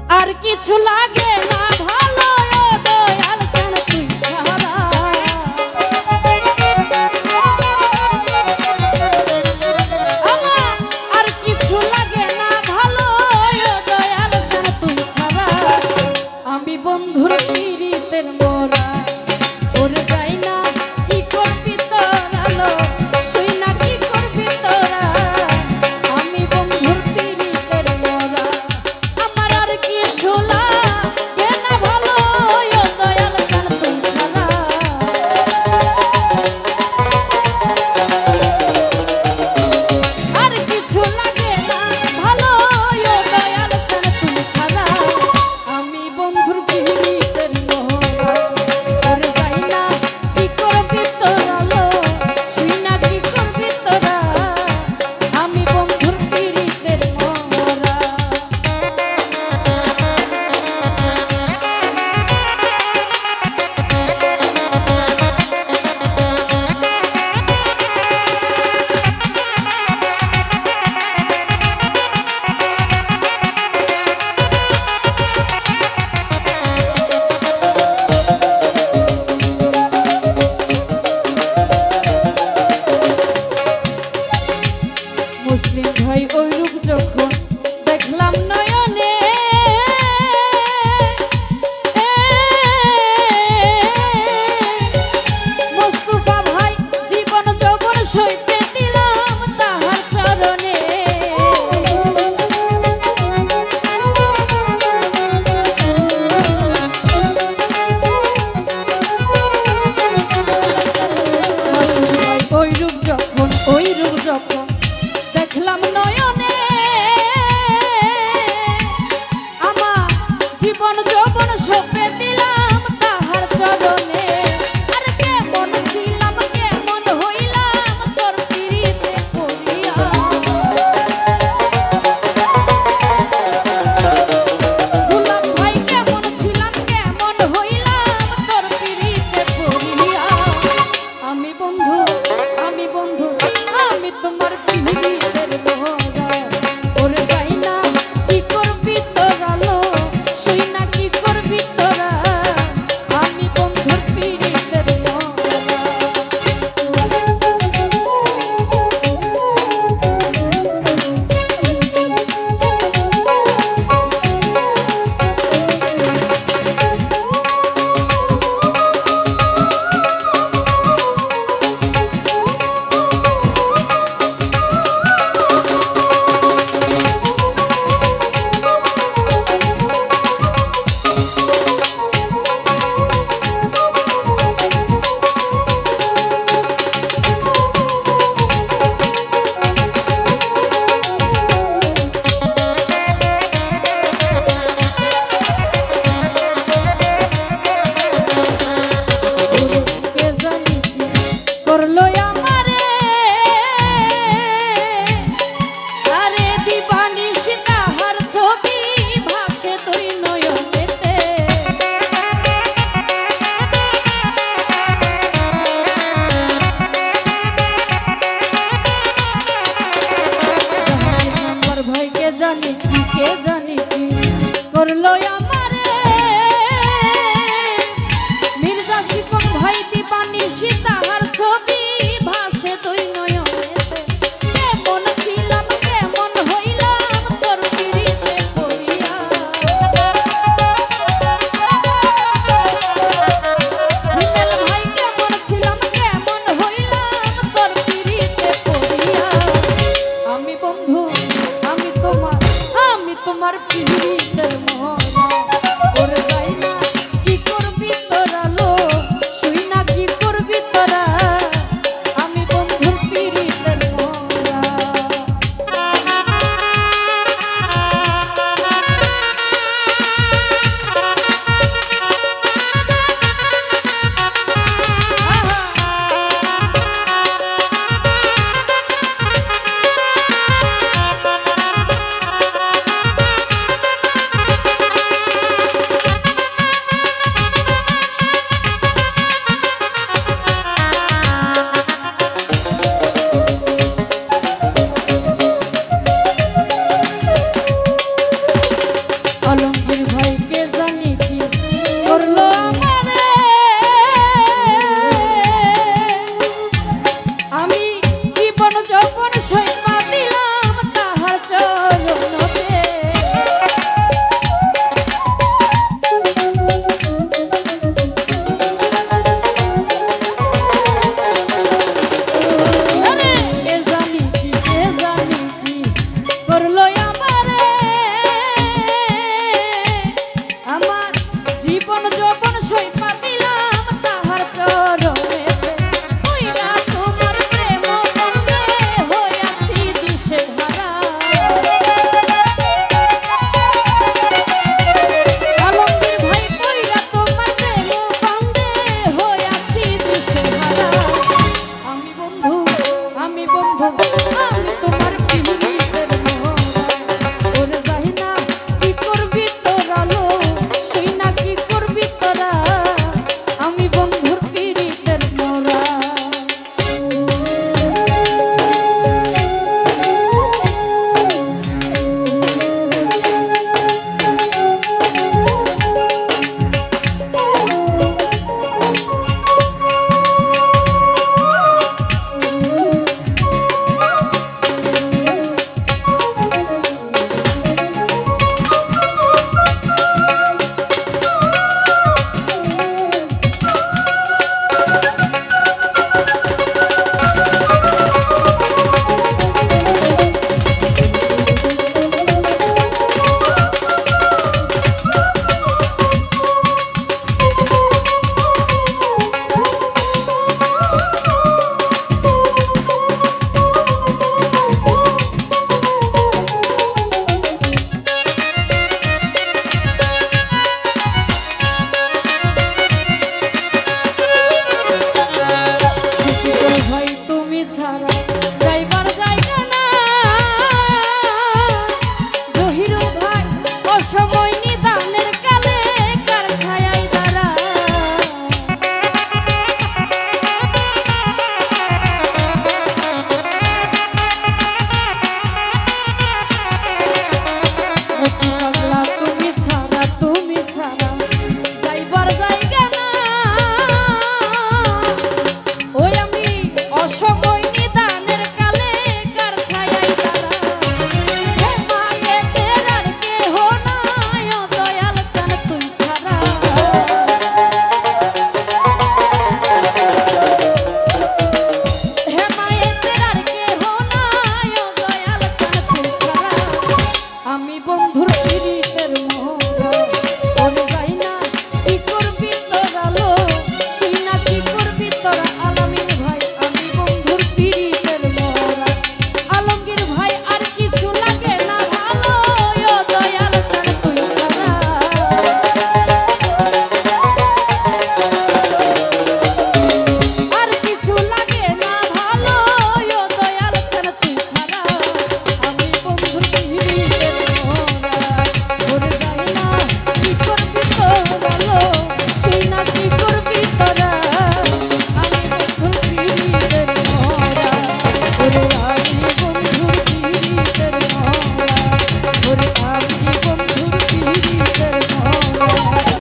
আর কিছু লাগে না ভালো দয়াল চান তুই ছাড়া। আমার আর কিছু লাগে না ভালো দয়াল চান তুই ছাড়া। আমি বন্ধুর পীড়িতের মোরা ওরে যাই না কি করবি তোরা লো শুই না কি করবি তোরা। আমি বন্ধুর পীড়িতের মোরা আমার আর কিছু লাগে না ভালো দয়াল চান তুই ছাড়া। আর কিছু লাগে না ভালো দয়াল চান তুই ছাড়া। আমি বন্ধুর পীড়িতের মোরা ওরে যাই না কি করবি তোরা লো শুই না কি করবি তোরা। আমি বন্ধুর পীড়িতের মোরা। মুসলিম ভাই ওই রূপ যখন দেখলাম নয়নে মুস্তাফা ভাই জীবন যৌবন সইতে দিলাম তাহার চরণে। ওই রূপ যখন দেখলাম নয়নে আমার জীবন যৌবন সঁপে দিলাম তাহার চরণে। আর কেমন ছিলাম কেমন হইলাম তোর পীড়িতে পড়িয়া। গোলাম ভাই কেমন ছিলাম কেমন হইলাম তোর পীড়িতে পড়িয়া। আমি বন্ধু আমি তোমার পীড়িতের মোরা ওরে যাই না কি করবি তোরা লো শুই না কি করবি তোরা। আমি বন্ধুর পীড়িতের মোরা। করলো আমারে আরে দিবানিশি তাহার ছবি ভাসে তুই নয়নেতে। আমার ভাইকে জানি কে জানি কি করলো আমারে মির্জা শিপন ভাই দিবানিশি তাহার ছবি ভাসে তুই নয়নেতে। কেমন ছিলাম কেমন হইলাম তোর পীড়িতে পড়িয়া। হিমেল ভাই কেমন ছিলাম কেমন হইলাম তোর পীড়িতে পড়িয়া। আমি বন্ধু আমি তোমার পীড়িতের মোরা।